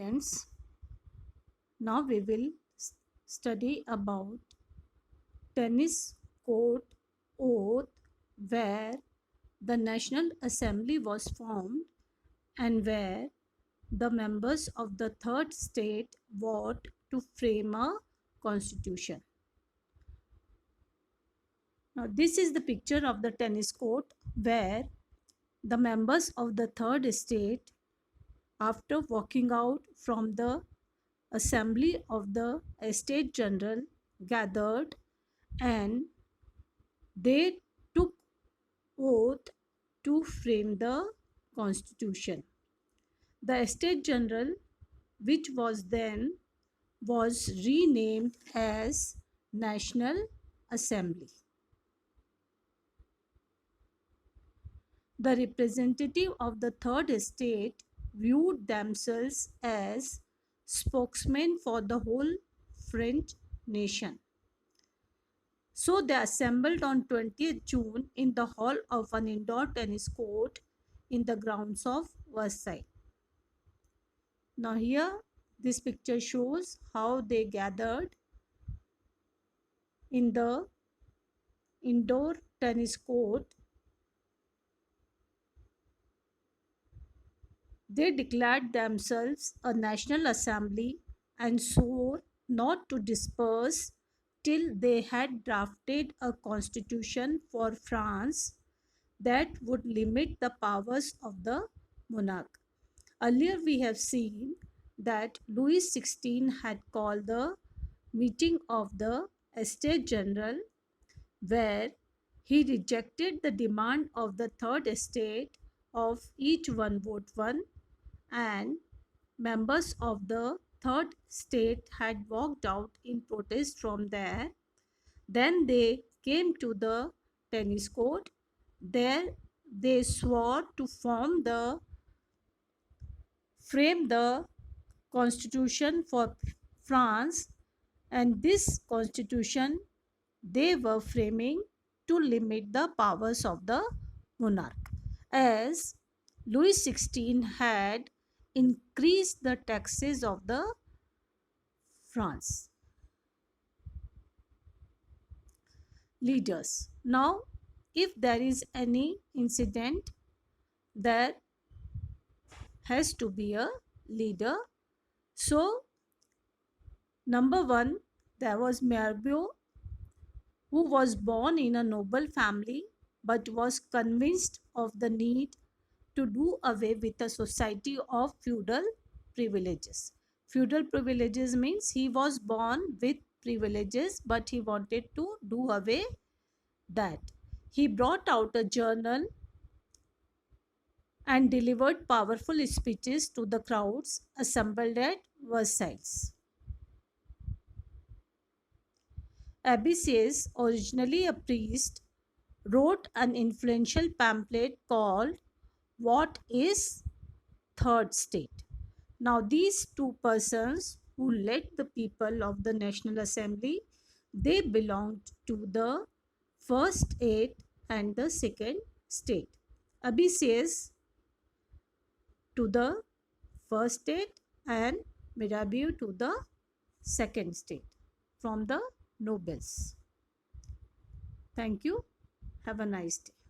students, now we will study about tennis court oath, where the National Assembly was formed and where the members of the third state vote to frame a constitution. Now this is the picture of the tennis court where the members of the third estate, after walking out from the assembly of the estate general, gathered and they took oath to frame the constitution. The estate general, which was then was renamed as National Assembly. The representative of the third estate viewed themselves as spokesmen for the whole French nation. So they assembled on 20th June in the hall of an indoor tennis court in the grounds of Versailles. Now here this picture shows how they gathered in the indoor tennis court. They declared themselves a national assembly and swore not to disperse till they had drafted a constitution for France that would limit the powers of the monarch. Earlier we have seen that Louis XVI had called the meeting of the Estate General, where he rejected the demand of the third estate of each one vote one, and members of the third state had walked out in protest from there. Then they came to the tennis court. There they swore to frame the constitution for France, and this constitution they were framing to limit the powers of the monarch, as Louis XVI had increased the taxes of the France. Leaders. Now, if there is any incident, there has to be a leader. So, number one, there was Mirabeau, who was born in a noble family but was convinced of the need to do away with a society of feudal privileges. Feudal privileges means he was born with privileges but he wanted to do away that. He brought out a journal and delivered powerful speeches to the crowds assembled at Versailles. Abbassies, originally a priest, wrote an influential pamphlet called What is Third State? Now these two persons who led the people of the National Assembly, they belonged to the first state and the second state. Abbassies to the first state and Mirabeau to the second state from the nobles. Thank you. Have a nice day.